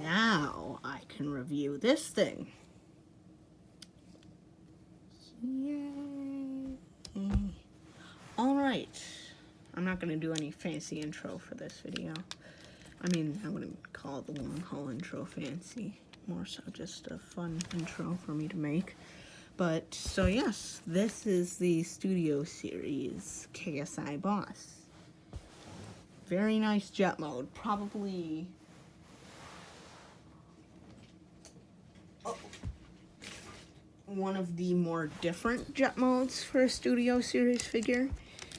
Now I can review this thing. Yay. Alright. I'm not going to do any fancy intro for this video. I mean, I wouldn't call the long haul intro fancy. More so just a fun intro for me to make. But, so yes, this is the Studio Series KSI Boss. Very nice jet mode. Probably one of the more different jet modes for a Studio Series figure.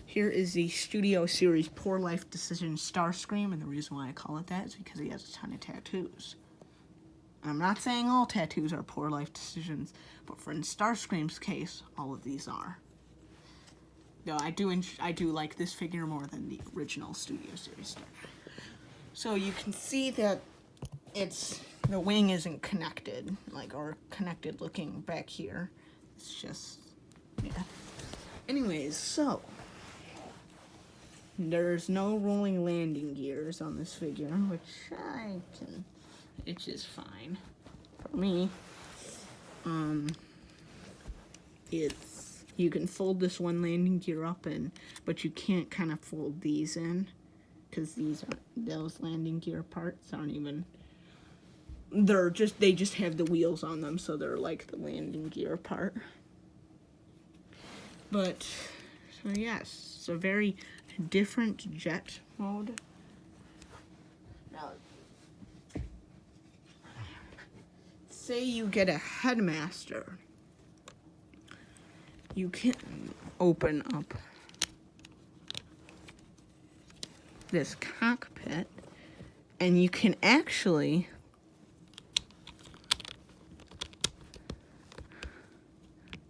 Here is the Studio Series Poor Life Decision Starscream, and the reason why I call it that is because he has a ton of tattoos. I'm not saying all tattoos are poor life decisions, but for in Starscream's case, all of these are. Though I do like this figure more than the original Studio Series Star. So you can see that the wing isn't connected, or connected looking back here. It's just, yeah. Anyways, so there's no rolling landing gears on this figure, which is fine for me. You can fold this one landing gear up but you can't kind of fold these in, because those landing gear parts aren't even, they just have the wheels on them, so they're like the landing gear part. But, so yes, it's a very different jet mode. Now, say you get a headmaster, you can open up this cockpit, and you can actually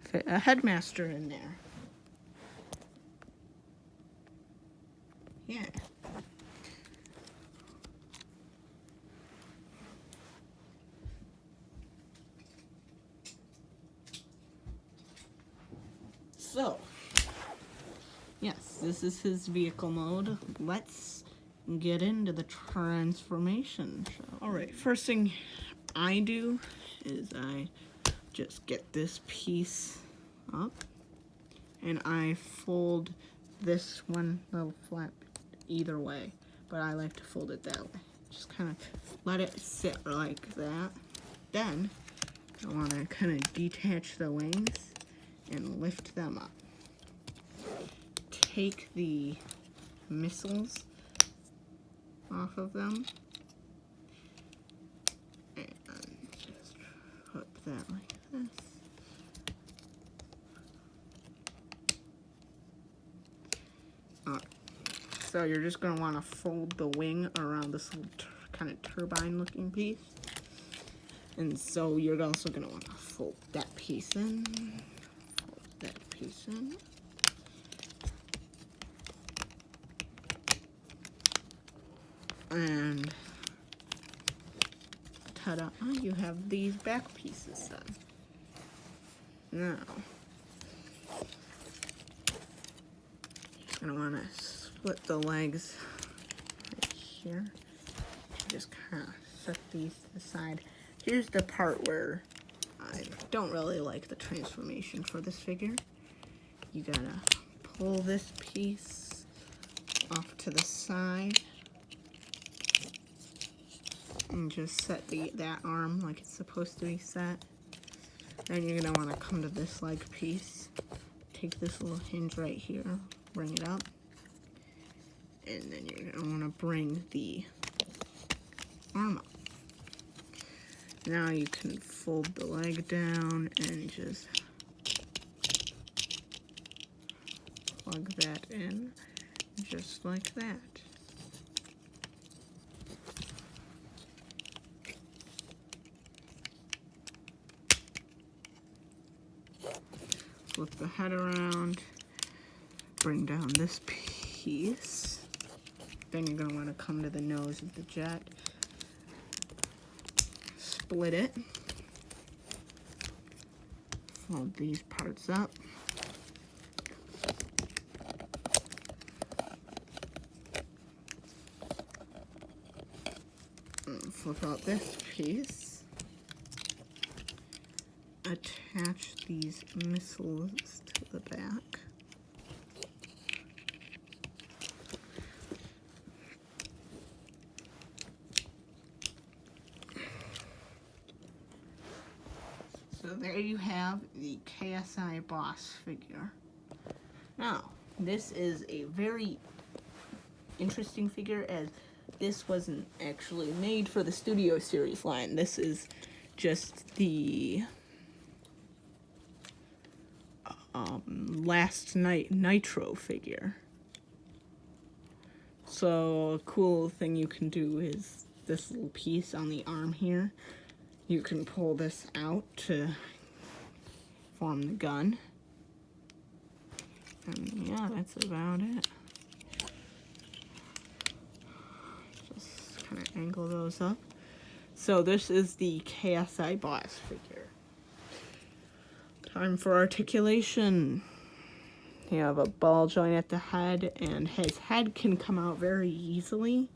fit a headmaster in there. Yeah. So, yes, this is his vehicle mode. Let's get into the transformation show. Alright, first thing I do is I just get this piece up, and I fold this one little flap either way, but I like to fold it that way. Just kind of let it sit like that. Then I want to kind of detach the wings and lift them up. Take the missiles off of them and just put that like this. Alright, so you're just going to want to fold the wing around this little kind of turbine looking piece. And so you're also going to want to fold that piece in. Fold that piece in. And ta-da, you have these back pieces done. Now, you're going to want to split the legs right here. Just kind of set these to the side. Here's the part where I don't really like the transformation for this figure. You gotta pull this piece off to the side and just set that arm like it's supposed to be set. Then you're gonna want to come to this leg piece, take this little hinge right here, bring it up, and then you're gonna want to bring the arm up. Now you can fold the leg down and just plug that in, just like that. Flip the head around, bring down this piece. Then you're going to want to come to the nose of the jet, split it, fold these parts up, Flip out this piece. Attach these missiles to the back. So there you have the KSI Boss figure. Now, this is a very interesting figure, as this wasn't actually made for the Studio Series line. This is just the Last Night Nitro figure. So a cool thing you can do is this little piece on the arm here. You can pull this out to form the gun. And yeah, that's about it. Just kind of angle those up. So this is the KSI Boss figure. Time for articulation. You have a ball joint at the head, and his head can come out very easily.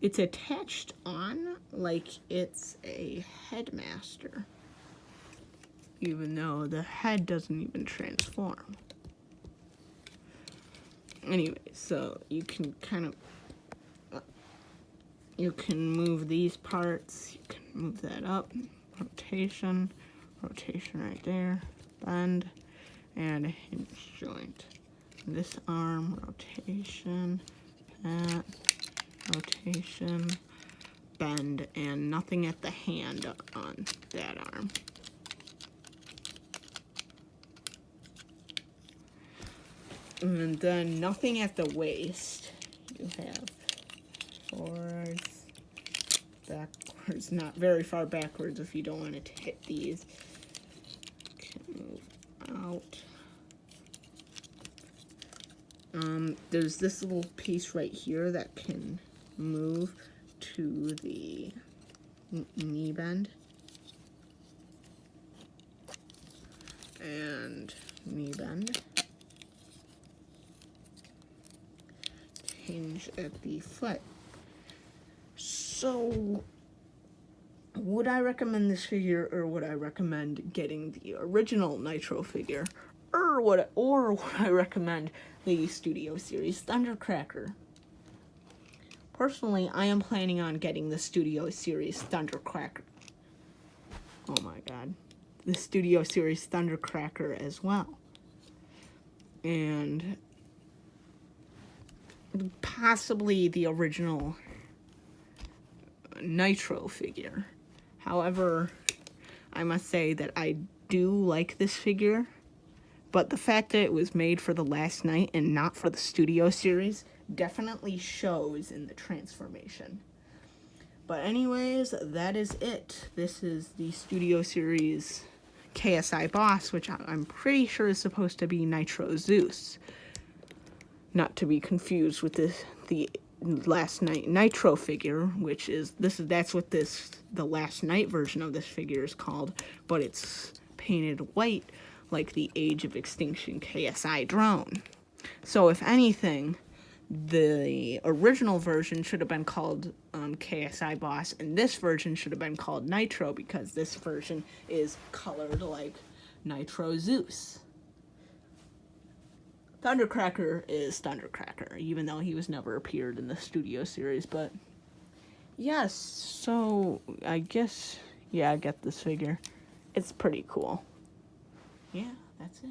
It's attached on like it's a headmaster, even though the head doesn't even transform. Anyway, so you can you can move these parts, you can move that up, rotation right there, bend, and a hinge joint. This arm, rotation, that, rotation, bend, and nothing at the hand on that arm. And then nothing at the waist. You have forwards, backwards, not very far backwards if you don't want it to hit these. Can move out. There's this little piece right here that can move to the knee bend. And knee bend. Hinge at the foot. So, would I recommend this figure, or would I recommend getting the original Nitro figure? Or would I recommend the Studio Series Thundercracker? Personally, I am planning on getting the Studio Series Thundercracker. Oh my god. The Studio Series Thundercracker as well. And possibly the original Nitro figure. However, I must say that I do like this figure, but the fact that it was made for the Last Night and not for the Studio Series definitely shows in the transformation. But anyways, that is it. This is the Studio Series KSI Boss, which I'm pretty sure is supposed to be Nitro Zeus. Not to be confused with the Last Night Nitro figure, which is that's what the Last Night version of this figure is called, but it's painted white like the Age of Extinction KSI drone. So if anything, the original version should have been called KSI Boss, and this version should have been called Nitro, because this version is colored like Nitro Zeus. Thundercracker is Thundercracker, even though he was never appeared in the Studio Series. But yes, so I guess, yeah, I get this figure. It's pretty cool. Yeah, that's it.